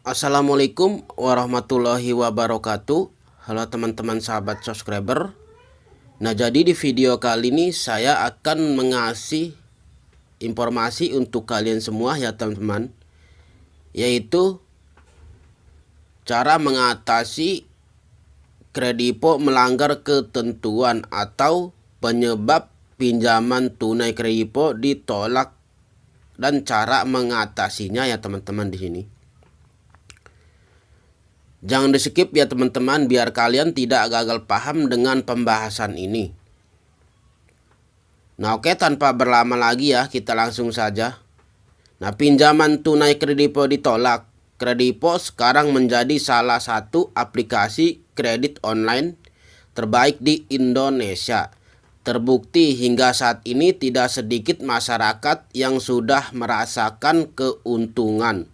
Assalamualaikum warahmatullahi wabarakatuh. Halo teman-teman sahabat subscriber. Nah, jadi di video kali ini saya akan mengasih informasi untuk kalian semua ya teman-teman, yaitu cara mengatasi kredipo melanggar ketentuan atau penyebab pinjaman tunai kredipo ditolak dan cara mengatasinya ya teman-teman di sini. Jangan di skip ya teman-teman, biar kalian tidak gagal paham dengan pembahasan ini. Nah oke, tanpa berlama lagi ya, kita langsung saja. Nah, pinjaman tunai kredipo ditolak. Kredipo sekarang menjadi salah satu aplikasi kredit online terbaik di Indonesia. Terbukti hingga saat ini tidak sedikit masyarakat yang sudah merasakan keuntungan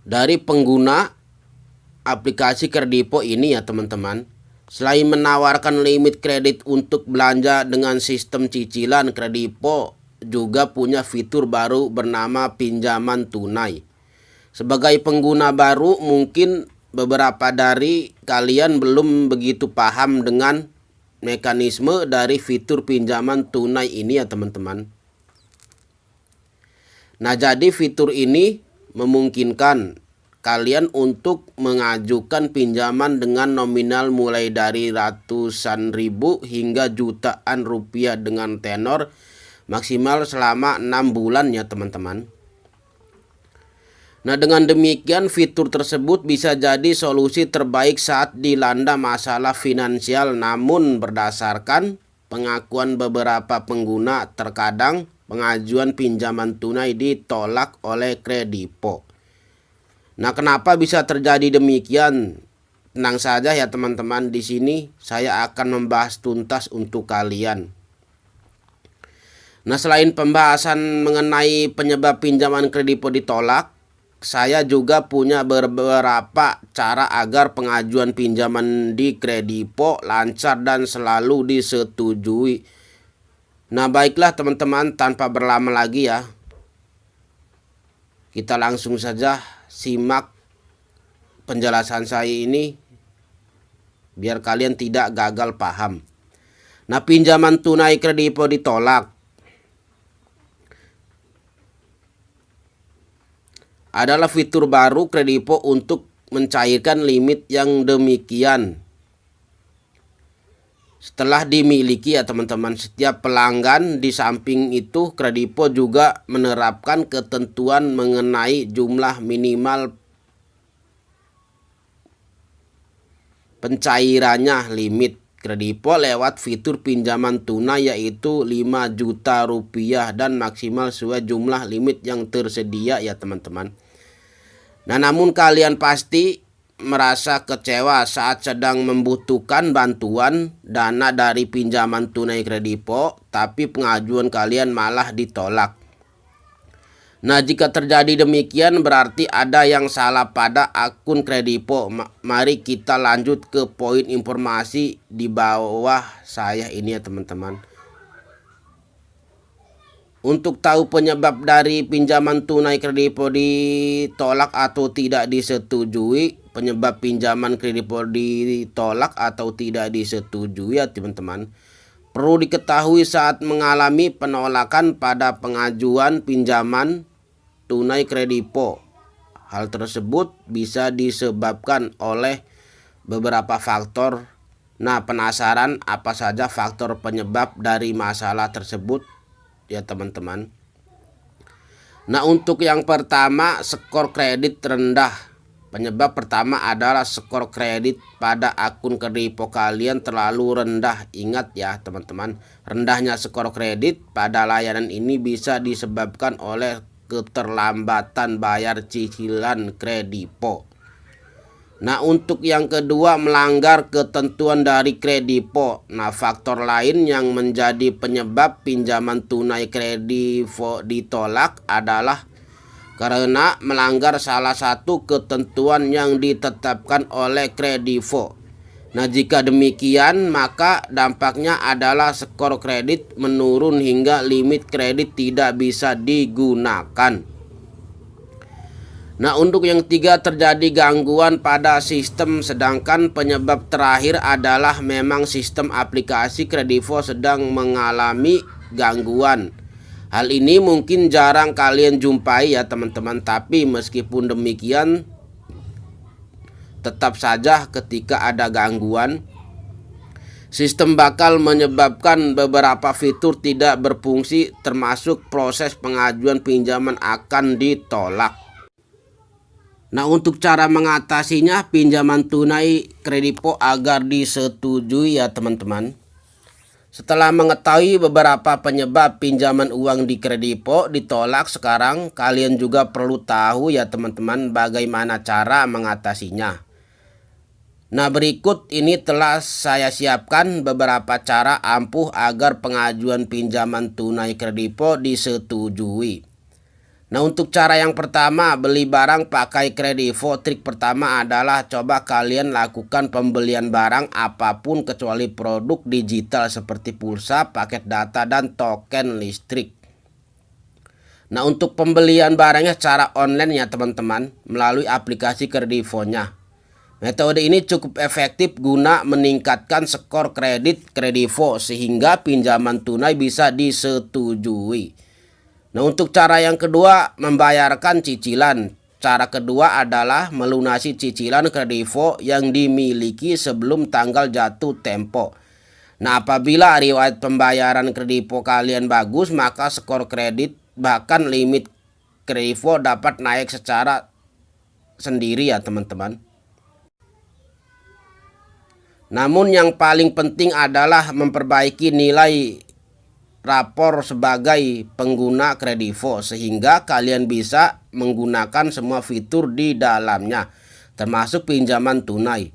dari pengguna aplikasi Kredipo ini ya teman-teman. Selain menawarkan limit kredit untuk belanja dengan sistem cicilan, Kredipo juga punya fitur baru bernama pinjaman tunai. Sebagai pengguna baru, mungkin beberapa dari kalian belum begitu paham dengan mekanisme dari fitur pinjaman tunai ini ya teman-teman. Nah, jadi fitur ini memungkinkan kalian untuk mengajukan pinjaman dengan nominal mulai dari ratusan ribu hingga jutaan rupiah dengan tenor maksimal selama 6 bulan ya teman-teman. Nah, dengan demikian fitur tersebut bisa jadi solusi terbaik saat dilanda masalah finansial, namun berdasarkan pengakuan beberapa pengguna, terkadang pengajuan pinjaman tunai ditolak oleh Kredipo. Nah, kenapa bisa terjadi demikian? Tenang saja ya teman-teman, di sini saya akan membahas tuntas untuk kalian. Nah, selain pembahasan mengenai penyebab pinjaman Kredipo ditolak, saya juga punya beberapa cara agar pengajuan pinjaman di Kredipo lancar dan selalu disetujui. Nah, baiklah teman-teman, tanpa berlama lagi ya, kita langsung saja simak penjelasan saya ini biar kalian tidak gagal paham. Nah, pinjaman tunai Kredipo ditolak adalah fitur baru Kredipo untuk mencairkan limit yang demikian. Setelah dimiliki ya teman-teman setiap pelanggan, di samping itu Kredipo juga menerapkan ketentuan mengenai jumlah minimal pencairannya. Limit Kredipo lewat fitur pinjaman tunai yaitu 5 juta rupiah dan maksimal sesuai jumlah limit yang tersedia ya teman-teman. Nah, namun kalian pasti merasa kecewa saat sedang membutuhkan bantuan dana dari pinjaman tunai Kredipo, tapi pengajuan kalian malah ditolak. Nah, jika terjadi demikian berarti ada yang salah pada akun Kredipo. Mari kita lanjut ke poin informasi di bawah saya ini ya teman-teman. Untuk tahu penyebab dari pinjaman tunai Kredipo ditolak atau tidak disetujui, penyebab pinjaman Kredipo ditolak atau tidak disetujui ya teman-teman, perlu diketahui saat mengalami penolakan pada pengajuan pinjaman tunai Kredipo. Hal tersebut bisa disebabkan oleh beberapa faktor. Nah, penasaran apa saja faktor penyebab dari masalah tersebut ya teman-teman? Nah, untuk yang pertama, skor kredit rendah. Penyebab pertama adalah skor kredit pada akun Kredipo kalian terlalu rendah. Ingat ya teman-teman, rendahnya skor kredit pada layanan ini bisa disebabkan oleh keterlambatan bayar cicilan Kredipo. Nah, untuk yang kedua, melanggar ketentuan dari Kredipo. Nah, faktor lain yang menjadi penyebab pinjaman tunai Kredipo ditolak adalah karena melanggar salah satu ketentuan yang ditetapkan oleh Kredipo. Nah, jika demikian maka dampaknya adalah skor kredit menurun hingga limit kredit tidak bisa digunakan. Nah, untuk yang ketiga terjadi gangguan pada sistem, sedangkan penyebab terakhir adalah memang sistem aplikasi Kredivo sedang mengalami gangguan. Hal ini mungkin jarang kalian jumpai ya teman-teman, tapi meskipun demikian tetap saja ketika ada gangguan, sistem bakal menyebabkan beberapa fitur tidak berfungsi, termasuk proses pengajuan pinjaman akan ditolak. Nah, untuk cara mengatasinya pinjaman tunai Kredivo agar disetujui ya teman-teman. Setelah mengetahui beberapa penyebab pinjaman uang di Kredivo ditolak, sekarang kalian juga perlu tahu ya teman-teman bagaimana cara mengatasinya. Nah, berikut ini telah saya siapkan beberapa cara ampuh agar pengajuan pinjaman tunai Kredivo disetujui. Nah, untuk cara yang pertama, beli barang pakai Kredivo. Trik pertama adalah coba kalian lakukan pembelian barang apapun kecuali produk digital seperti pulsa, paket data, dan token listrik. Nah, untuk pembelian barangnya secara online ya teman-teman, melalui aplikasi Kredivo-nya. Metode ini cukup efektif guna meningkatkan skor kredit Kredivo sehingga pinjaman tunai bisa disetujui. Nah, untuk cara yang kedua, membayarkan cicilan. Cara kedua adalah melunasi cicilan Kredivo yang dimiliki sebelum tanggal jatuh tempo. Nah, apabila riwayat pembayaran Kredivo kalian bagus, maka skor kredit bahkan limit Kredivo dapat naik secara sendiri ya teman-teman. Namun yang paling penting adalah memperbaiki nilai rapor sebagai pengguna Kredivo sehingga kalian bisa menggunakan semua fitur di dalamnya termasuk pinjaman tunai.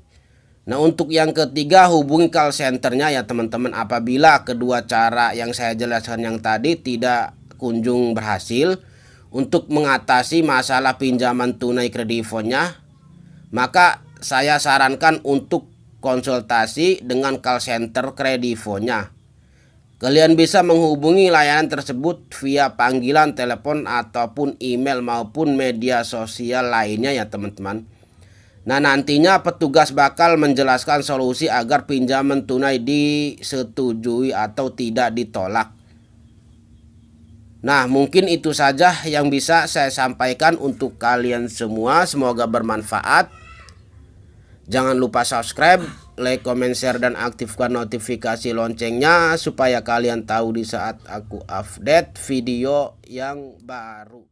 Nah, untuk yang ketiga, hubungi call centernya ya teman-teman. Apabila kedua cara yang saya jelaskan yang tadi tidak kunjung berhasil untuk mengatasi masalah pinjaman tunai Kredivo-nya, maka saya sarankan untuk konsultasi dengan call center Kredivo-nya. Kalian bisa menghubungi layanan tersebut via panggilan telepon ataupun email maupun media sosial lainnya ya teman-teman. Nah, nantinya petugas bakal menjelaskan solusi agar pinjaman tunai disetujui atau tidak ditolak. Nah, mungkin itu saja yang bisa saya sampaikan untuk kalian semua. Semoga bermanfaat. Jangan lupa subscribe, like, comment, share, dan aktifkan notifikasi loncengnya supaya kalian tahu di saat aku update video yang baru.